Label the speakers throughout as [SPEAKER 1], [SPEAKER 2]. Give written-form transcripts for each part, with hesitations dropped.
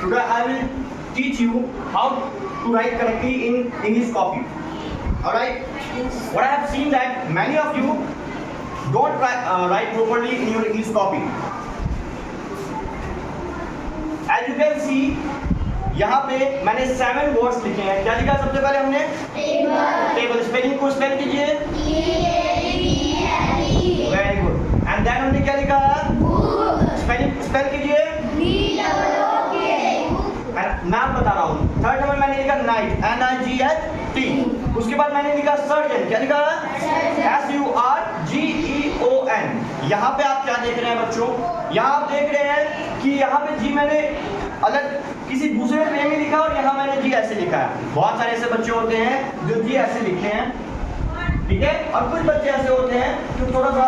[SPEAKER 1] Today I will teach you how to write correctly in English copy. Alright? What I have seen that many of you don't write properly in your English copy. As you can see, यहाँ पे मैंने 7 words लिखे हैं. क्या लिखा सबसे पहले हमने? टेबल. स्पेलिंग को स्पेल कीजिए. Very good. एंड देन हमने क्या लिखा? स्पेलिंग स्पेल कीजिए. नाम बता रहा हूँ. थर्ड नंबर मैंने लिखा नाइट. NIGHT. उसके बाद मैंने लिखा सर्जन. क्या लिखा? SURGEON. यहाँ पे आप क्या देख रहे हैं बच्चों? यहाँ आप देख रहे हैं कि यहाँ पे जी मैंने अलग किसी दूसरे वे में लिखा और यहाँ मैंने जी ऐसे लिखा है. बहुत सारे ऐसे बच्चे होते हैं जो जी ऐसे लिखते हैं, ठीक है, और कुछ बच्चे ऐसे होते हैं जो थोड़ा सा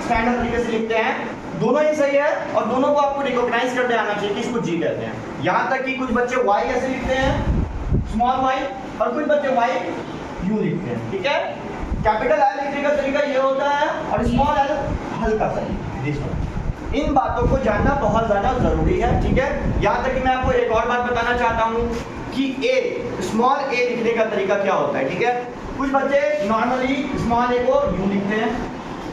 [SPEAKER 1] स्टैंडर्ड तरीके से लिखते हैं. दोनों ही सही है और दोनों को आपको रिकॉग्नाइज करते आना चाहिए कि इसको जी कहते हैं. यहाँ तक कि कुछ बच्चे वाई ऐसे लिखते हैं, स्मॉल वाई, और कुछ बच्चे वाई यू लिखते हैं. ठीक है. कैपिटल आई लिखने का तरीका ये होता है और स्मॉल एल हल्का सा. इन बातों को जानना बहुत ज्यादा जरूरी है. ठीक है. यहाँ तक कि मैं आपको एक और बात बताना चाहता हूँ कि ए स्मॉल ए लिखने का तरीका क्या होता है. ठीक है. कुछ बच्चे नॉर्मली स्मॉल ए को यू लिखते हैं.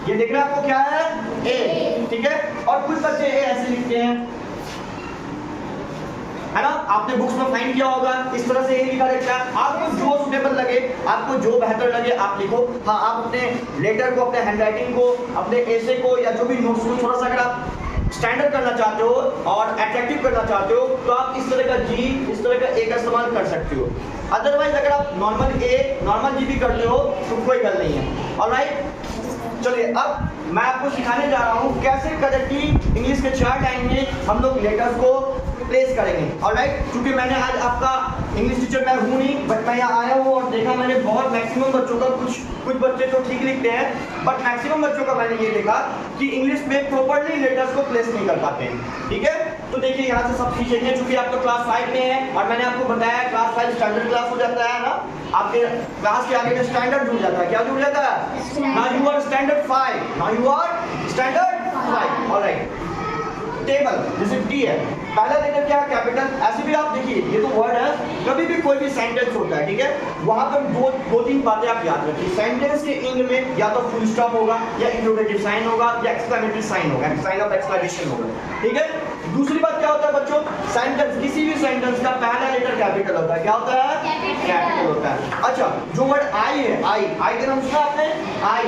[SPEAKER 1] ये देख रहे हैं आपको क्या है? ए. ठीक है. और कुछ बच्चे ए ऐसे लिखते हैं, है ना. आपने बुक्स में फाइंड किया होगा इस तरह से ये लिखा रहता है. आपको जो सुटेबल लगे, आपको जो बेहतर लगे आप लिखो. हाँ, आप अपने लेटर को, अपने हैंडराइटिंग को, अपने एसे को या जो भी नोट्स को थोड़ा सा अगर आप स्टैंडर्ड करना चाहते हो और अट्रैक्टिव करना चाहते हो तो आप इस तरह का जी, इस तरह का ए का इस्तेमाल कर सकते हो. अदरवाइज अगर आप नॉर्मल ए, नॉर्मल जी भी करते हो तो कोई गल नहीं है. ऑलराइट. चलिए अब मैं आपको सिखाने जा रहा हूँ कैसे करेक्टली इंग्लिश के 4 टाइम में हम लोग लेटर्स को प्लेस करेंगे. ऑलराइट. क्योंकि मैंने आज आपका इंग्लिश टीचर मैं हूँ नहीं, बट मैं यहाँ आया हूँ और देखा मैंने बहुत मैक्सिमम बच्चों का, कुछ बच्चे तो ठीक लिखते हैं बट मैक्सिमम बच्चों का मैंने ये देखा कि इंग्लिश में प्रॉपर्ली लेटर्स को प्लेस नहीं कर पाते हैं. ठीक है. तो देखिए यहाँ से सब सीखेंगे. चूंकि आपका क्लास 5 में है और मैंने आपको बताया क्लास 5 स्टैंडर्ड क्लास हो जाता है ना. आपके क्लास के आगे में स्टैंडर्ड जुड़ जाता है. क्या जुड़ जाता है? Now you are standard 5. Now you are standard 5. Alright. Table जैसे टी है, पहला लेटर क्या है? कैपिटल. ऐसे भी आप देखिए ये तो वर्ड है. कभी भी कोई भी सेंटेंस होता है, ठीक है, वहां पर दो तीन बातें आप याद रखिए. सेंटेंस के एंड में या तो फुल स्टॉप होगा या इंटरोगेटिव साइन होगा या एक्सक्लेमेटरी साइन होगा, साइन ऑफ एक्सक्लेमेशन होगा. ठीक है. दूसरी बात क्या होता है बच्चों? सेंटेंस, किसी भी सेंटेंस का पहला लेटर कैपिटल होता है. क्या होता है? कैपिटल होता है. अच्छा, जो वर्ड आई है, आई का नाम सुना आपने? आई.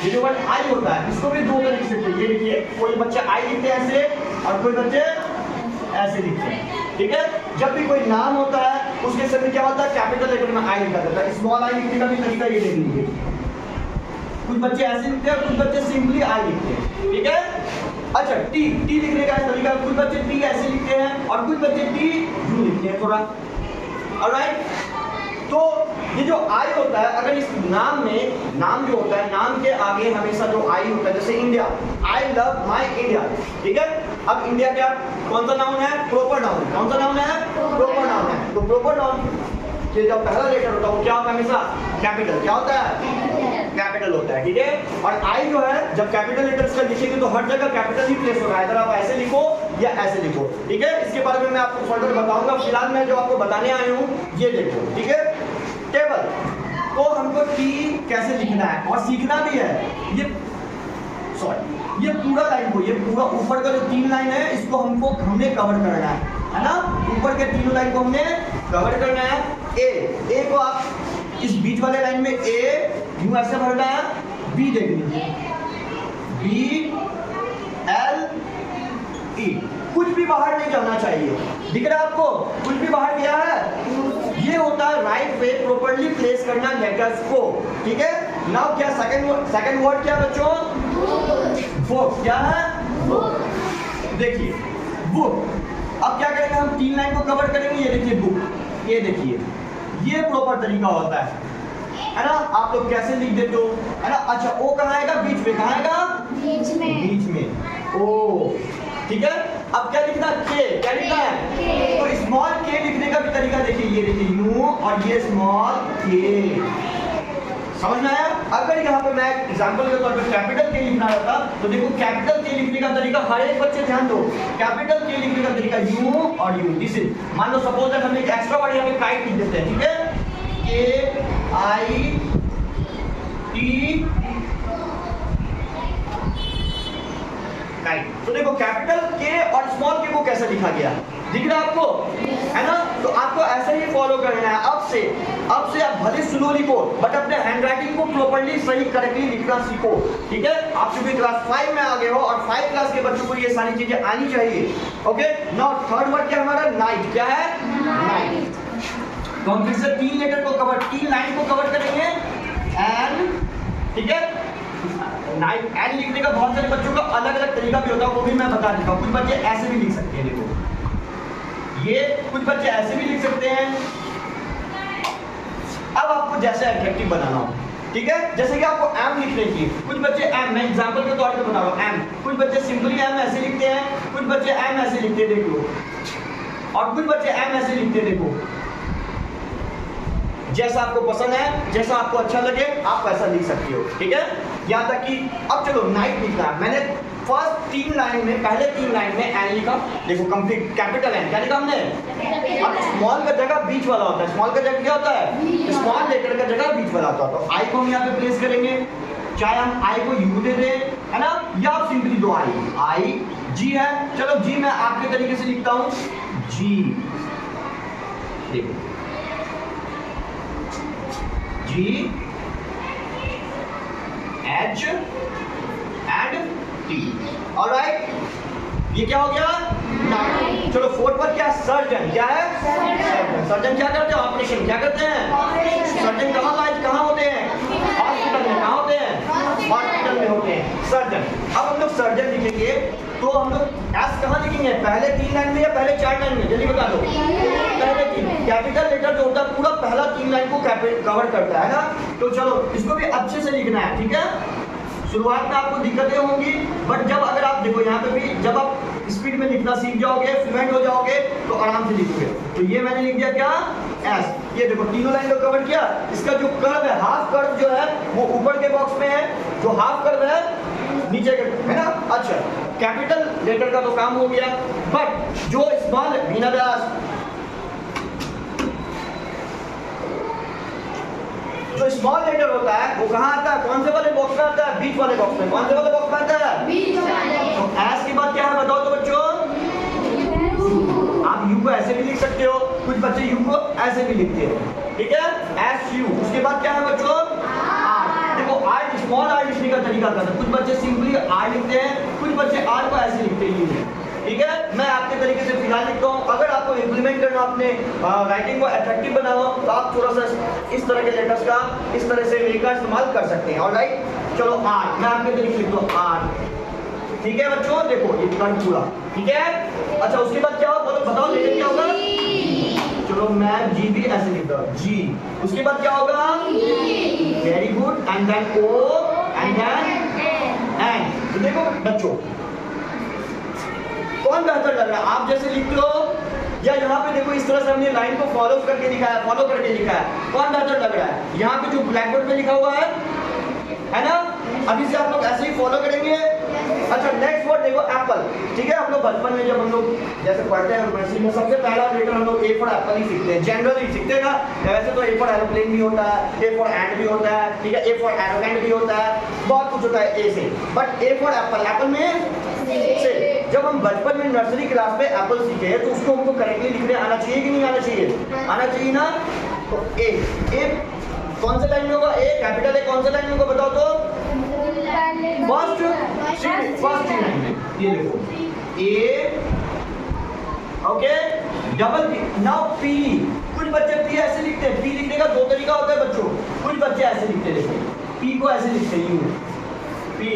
[SPEAKER 1] ये जो वर्ड आई होता है इसको भी दो तरीके से लिखिए. देखिए कोई बच्चे आई लिखते हैं ऐसे और कोई बच्चे ऐसे लिखते हैं. ठीक है. जब भी कोई नाम होता है उसके सामने क्या होता है? कैपिटल लेटर में आई लिखा जाता है. स्मॉल आई लिखने का भी तरीका ये देख लीजिए. कुछ बच्चे ऐसे लिखते हैं, कुछ बच्चे सिंपली आई लिखते हैं. ठीक है. अच्छा, टी लिखने का तरीका, कुछ बच्चे टी ऐसे लिखते हैं और कुछ बच्चे टी यू लिखते हैं थोड़ा. ऑलराइट. तो ये जो आई होता है, अगर इस नाम में, नाम जो होता है, नाम के आगे हमेशा जो आई होता है, जैसे India, I love my India. ठीक है. अब इंडिया क्या कौन सा नाउन है? Proper noun. कौन सा नाउन है? प्रॉपर नाउन है. तो प्रॉपर नाउन के जब पहला लेटर होता है वो क्या होता है? हमेशा कैपिटल. क्या होता है? कैपिटल होता है. ठीक है. और आई जो है जब कैपिटल लेटर्स का लिखेंगे तो हर जगह कैपिटल ही प्लेस होगा. इधर आप ऐसे लिखो या ऐसे लिखो. ठीक है. इसके बारे में मैं आपको फर्दर बताऊंगा. फिलहाल मैं जो आपको बताने आया हूँ ये देखो. ठीक है. टेबल. तो हमको टी कैसे लिखना है और सीखना भी है. ये पूरा लाइन को, ये पूरा ऊपर का जो 3 लाइन है इसको हमने कवर करना है ना. ऊपर के 3 लाइन को हमने कवर करना है. ए को आप इस बीच वाले लाइन में ए यूं ऐसे भरना है. बी देख लीजिए, BLE. कुछ भी बाहर नहीं जाना चाहिए. दिख रहा है आपको? कुछ भी बाहर गया है, ये होता है राइट वे. प्रॉपर्ली प्लेस करना लेटर्स को. ठीक है. नाउ क्या सेकंड वर्ड क्या बच्चों? बुक. क्या है? बुक. देखिए बुक. अब क्या करेंगे हम? 3 लाइन को कवर करेंगे. ये देखिए बुक. ये देखिए ये प्रॉपर तरीका होता है ना. आप लोग कैसे लिख देते हो, है ना. अच्छा, ओ कहाँ आएगा? बीच में. कहाँ आएगा? बीच में. ओ. ठीक है. अब क्या लिखना? के. क्या लिखना है? तो स्मॉल के लिखने का भी तरीका देखिए. ये देखिए यू और ये स्मॉल के. समझ में आया? अगर यहाँ पे मैं एग्जांपल के तौर पे कैपिटल के लिखना रहता तो देखो कैपिटल के लिखने का तरीका हर एक बच्चे ध्यान दो, कैपिटल के लिखने का तरीका यू और यू, दिस इज, मान लो सपोज दैट हम एक एक्स्ट्रा वर्ड यहाँ पे काइट लिख देते हैं, ठीक है, के आई टी काइट। तो देखो कैपिटल के और स्मॉल के को कैसे लिखा गया, दिख रहा है आपको, है ना? तो आपको ऐसे ही फॉलो करना है। अब से आप भले स्लो लिखो बट अपने हैंडराइटिंग को प्रॉपर्ली सही करेक्टली लिखना सीखो, ठीक है? आप चूंकि क्लास 5 में आ गए हो और 5 क्लास के बच्चों को ये सारी चीजें आनी चाहिए। ओके, नाउ थर्ड वर्ड क्या हमारा, नाइट। क्या है? नाइट। तो हम फिर से 3 लेटर को कवर, 3 लाइन को कवर करेंगे, एन, ठीक है? नाइट एन लिखने का बहुत सारे बच्चों का अलग अलग तरीका भी होता है, वो भी मैं बता देता हूँ। कुछ बच्चे ऐसे भी लिख सकते हैं, देखो ये, कुछ बच्चे ऐसे भी लिख सकते हैं। अब आपको जैसे एडजेक्टिव बनाना हो, ठीक है, जैसे कि आपको एम लिखने की, कुछ बच्चे एम, मैं एग्जांपल के तौर पे बता रहा हूँ, एम, कुछ बच्चे सिंपली एम ऐसे लिखते हैं, कुछ बच्चे एम ऐसे लिखते हैं, देख लो, और कुछ बच्चे एम ऐसे लिखते हैं, देखो, जैसा आपको पसंद है, जैसा आपको अच्छा लगे आप वैसा लिख सकते हो, ठीक है? यहाँ तक कि अब चलो नाइट लिखना है, मैंने फर्स्ट 3 लाइन में, पहले 3 लाइन में एन लिखा, देखो कंप्लीट कैपिटल एन, क्या लिखा हमने? अब स्मॉल का जगह बीच वाला होता है, स्मॉल का जगह क्या होता है? स्मॉल लेटर का जगह बीच वाला होता है। तो आई को हम यहाँ पे प्लेस करेंगे, चाहे हम आई को यू दे दें, है ना, या आप सिंपली दो आई जी है, चलो जी मैं आपके तरीके से लिखता हूँ, जी, देखो जी एच एंड टी, ऑलराइट, ये क्या हो गया? नाइट। चलो फोर्थ पर क्या? सर्जन। क्या है? सर्जन। सर्जन क्या करते हैं? ऑपरेशन। क्या करते हैं? सर्जन कहाँ होते हैं? हॉस्पिटल में। कहाँ होते हैं? हॉस्पिटल में होते हैं सर्जन। अब हम लोग सर्जन लिखेंगे तो हम लोग एस कहाँ लिखेंगे? पहले 3 लाइन में या पहले 4 लाइन में? जल्दी बता दो। पहले 3। कैपिटल लेटर जो होता है पूरा पहला 3 लाइन को कवर करता है ना, तो चलो इसको भी अच्छे से लिखना है, ठीक है? शुरुआत में आपको दिक्कतें होंगी बट जब अगर आप देखो यहाँ पे भी, जब आप स्पीड में लिखना सीख जाओगे, फ्लुएंट हो जाओगे तो आराम से लिखोगे। तो ये मैंने लिख दिया क्या? एस। ये देखो तीनों लाइन को कवर किया। इसका जो कर्व है, हाफ कर्व जो है वो ऊपर के बॉक्स में है, जो हाफ कर्व है नीचे के, है ना? अच्छा, कैपिटल लेटर का तो काम हो गया, बट जो स्मॉल बिना दास, जो स्मॉल लेटर होता है वो कहाँ आता है? कौन से वाले बॉक्स में आता है? बीच वाले बॉक्स में। कौन से वाले बॉक्स में आता है? बीच वाले। तो एस के बाद क्या है बताओ तो बच्चों? आप यू को ऐसे भी लिख सकते हो, कुछ बच्चे यू को ऐसे भी लिखते हैं, ठीक है? S U. उसके बाद क्या है बच्चों? आर। देखो आर, स्मॉल आर लिखने का तरीका करते हैं, कुछ बच्चे सिंपली आर लिखते हैं, कुछ बच्चे आर को ऐसे लिखते हैं, ठीक है? मैं आपके तरीके से फिलहाल लिखता हूँ। अगर आपको इंप्लीमेंट करना, अपने राइटिंग को अट्रैक्टिव बनाना तो आप थोड़ा सा इस तरह के लेटर्स का, इस तरह से वे का इस्तेमाल कर सकते हैं, ऑलराइट? चलो आर, मैं आपके तरीके से लिखता हूँ आर, ठीक है बच्चों? देखो ये टर्न पूरा, ठीक है? अच्छा उसके बाद क्या होगा बताओ, लेटर क्या होगा? चलो मैं जी भी ऐसे लिखता हूँ, जी। उसके बाद क्या होगा? Very good, and then O, and then N. तो देखो बच्चों कौन बेहतर लग रहा है, आप जैसे लिखते हो या यहाँ पे देखो इस तरह से हमने लाइन को फॉलो करके लिखा है, फॉलो करके लिखा है, कौन बेहतर लग रहा है? यहाँ पे जो ब्लैक बोर्ड पे लिखा हुआ है ना, अभी से आप लोग ऐसे ही फॉलो करेंगे। अच्छा नेक्स्ट वर्ड देखो एप्पल, ठीक है? हम लोग बचपन में जब हम लोग जैसे पढ़ते हैं नर्सरी में, सबसे पहला लेटर हम लोग ए फॉर एप्पल ही सीखते हैं, जनरली सीखते हैं ना। वैसे तो ए फॉर एरोप्लेन भी होता है, ए फॉर एंड भी होता है, ठीक है? ए फॉर एरोगेंट भी होता है, बहुत कुछ होता है ए से, but A for Apple, Apple में से जब हम बचपन में नर्सरी क्लास में एप्पल सीखे तो उसको हमको करेक्टली लिखने आना चाहिए कि नहीं आना चाहिए? आना चाहिए ना। तो ए कौन से लाइन में होगा? ए कैपिटल ए कौन से लाइन में होगा बताओ तो? फर्स्ट लाइन में, ये देखो A, okay, double P. Now P, कुछ बच्चे पी ऐसे लिखते हैं, पी लिखने का 2 तरीका होता है बच्चों, कुछ बच्चे ऐसे लिखते हैं, देखो पी को ऐसे लिखते हैं, यू पी,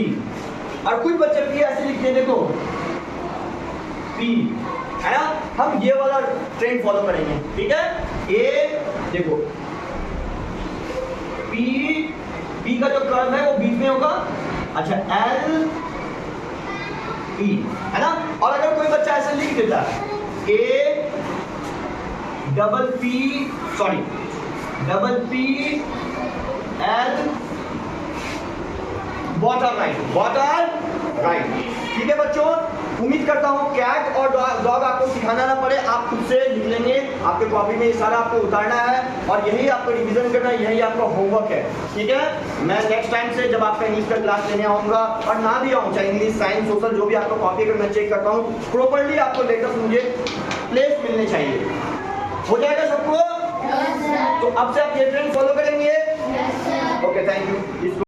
[SPEAKER 1] और कुछ बच्चे पी ऐसे लिखते हैं, देखो पी, है ना? हम ये वाला ट्रेंड फॉलो करेंगे, ठीक है? ए देखो पी का जो कर्व है वो बीच में होगा, अच्छा एल ई, है ना? और अगर कोई बच्चा ऐसे लिख देता है A double P and bottom right. ठीक है बच्चों, उम्मीद करता हूँ कैट और डॉग आपको सिखाना ना पड़े, आप खुद से लिख लेंगे। आपके कॉपी में ये सारा आपको उतारना है और यही आपको रिवीजन करना है, यही आपका होमवर्क है। ठीक है, मैं नेक्स्ट टाइम से जब आपका इंग्लिश का क्लास लेने आऊँगा और ना भी आऊँ, चाहे इंग्लिश, साइंस, सोशल, जो भी आपका कॉपी अगर मैं चेक करता हूँ, प्रॉपरली आपको लेटेस्ट मुझे प्लेस मिलने चाहिए। हो जाएगा सबको? तो अब से आप ये ट्रेंड फॉलो करेंगे? Okay, thank you.